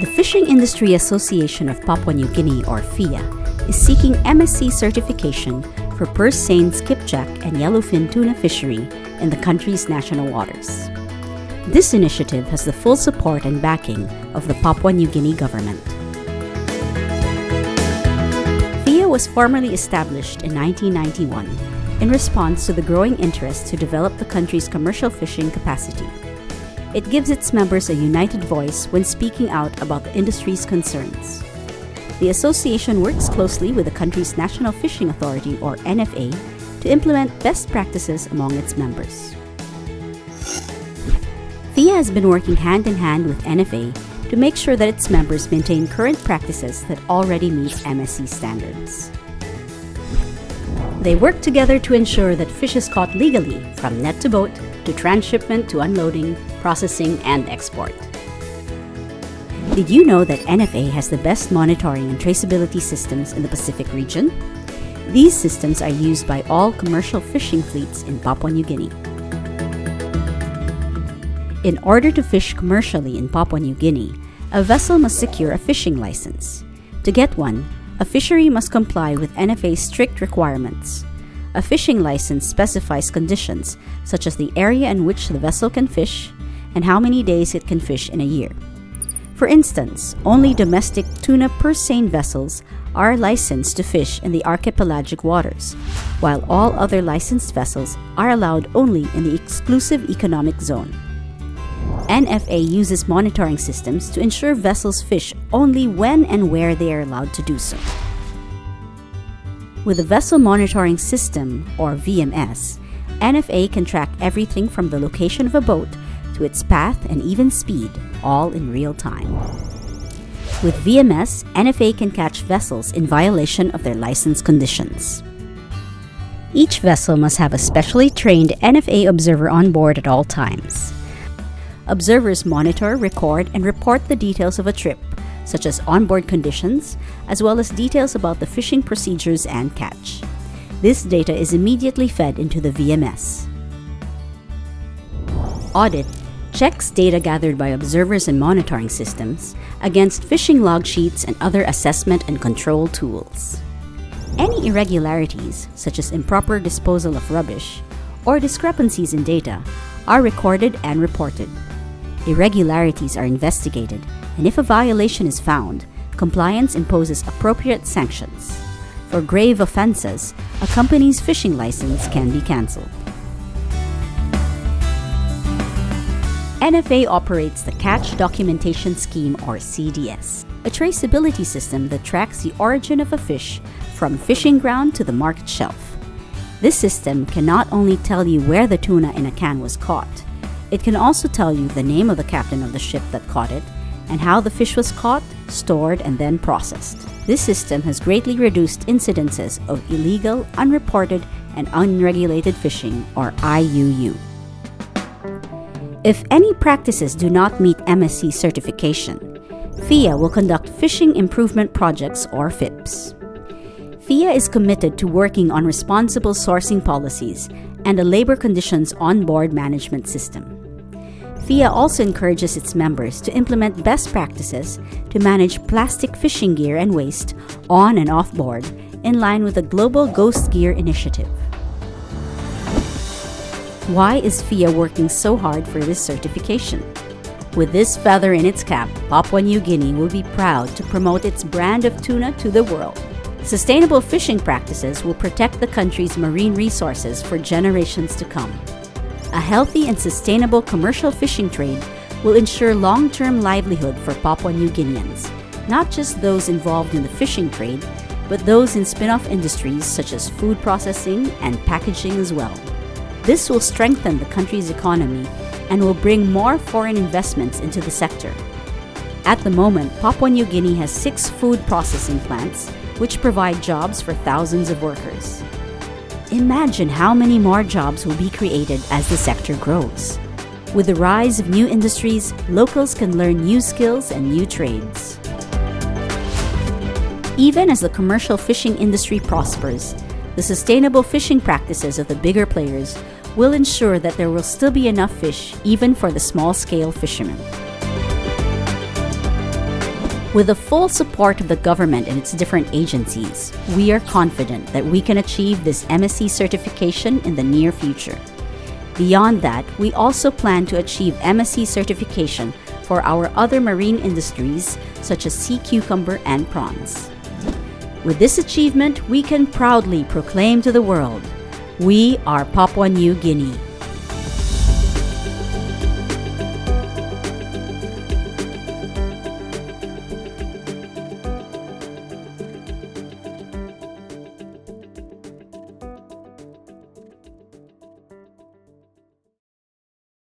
The Fishing Industry Association of Papua New Guinea, or FIA, is seeking MSC certification for purse seine skipjack and yellowfin tuna fishery in the country's national waters. This initiative has the full support and backing of the Papua New Guinea government. FIA was formally established in 1991 in response to the growing interest to develop the country's commercial fishing capacity. It gives its members a united voice when speaking out about the industry's concerns. The association works closely with the country's National Fishing Authority, or NFA, to implement best practices among its members. FIA has been working hand in hand with NFA to make sure that its members maintain current practices that already meet MSC standards. They work together to ensure that fish is caught legally, from net to boat, to transshipment to unloading, processing, and export. Did you know that NFA has the best monitoring and traceability systems in the Pacific region? These systems are used by all commercial fishing fleets in Papua New Guinea. In order to fish commercially in Papua New Guinea, a vessel must secure a fishing license. To get one, a fishery must comply with NFA's strict requirements. A fishing license specifies conditions such as the area in which the vessel can fish and how many days it can fish in a year. For instance, only domestic tuna purse seine vessels are licensed to fish in the archipelagic waters, while all other licensed vessels are allowed only in the exclusive economic zone. NFA uses monitoring systems to ensure vessels fish only when and where they are allowed to do so. With the Vessel Monitoring System, or VMS, NFA can track everything from the location of a boat to its path and even speed, all in real time. With VMS, NFA can catch vessels in violation of their license conditions. Each vessel must have a specially trained NFA observer on board at all times. Observers monitor, record, and report the details of a trip, such as onboard conditions, as well as details about the fishing procedures and catch. This data is immediately fed into the VMS. Audit checks data gathered by observers and monitoring systems against fishing log sheets and other assessment and control tools. Any irregularities, such as improper disposal of rubbish or discrepancies in data, are recorded and reported. Irregularities are investigated, and if a violation is found, compliance imposes appropriate sanctions. For grave offenses, a company's fishing license can be cancelled. NFA operates the Catch Documentation Scheme, or CDS, a traceability system that tracks the origin of a fish from fishing ground to the market shelf. This system can not only tell you where the tuna in a can was caught, it can also tell you the name of the captain of the ship that caught it and how the fish was caught, stored, and then processed. This system has greatly reduced incidences of illegal, unreported, and unregulated fishing, or IUU. If any practices do not meet MSC certification, FIA will conduct Fishing Improvement Projects, or FIPs. FIA is committed to working on responsible sourcing policies and a labor conditions on-board management system. FIA also encourages its members to implement best practices to manage plastic fishing gear and waste on and off board in line with the Global Ghost Gear Initiative. Why is FIA working so hard for this certification? With this feather in its cap, Papua New Guinea will be proud to promote its brand of tuna to the world. Sustainable fishing practices will protect the country's marine resources for generations to come. A healthy and sustainable commercial fishing trade will ensure long-term livelihood for Papua New Guineans, not just those involved in the fishing trade, but those in spin-off industries such as food processing and packaging as well. This will strengthen the country's economy and will bring more foreign investments into the sector. At the moment, Papua New Guinea has 6 food processing plants, which provide jobs for thousands of workers. Imagine how many more jobs will be created as the sector grows. With the rise of new industries, locals can learn new skills and new trades. Even as the commercial fishing industry prospers, the sustainable fishing practices of the bigger players will ensure that there will still be enough fish even for the small-scale fishermen. With the full support of the government and its different agencies, we are confident that we can achieve this MSC certification in the near future. Beyond that, we also plan to achieve MSC certification for our other marine industries such as sea cucumber and prawns. With this achievement, we can proudly proclaim to the world, we are Papua New Guinea.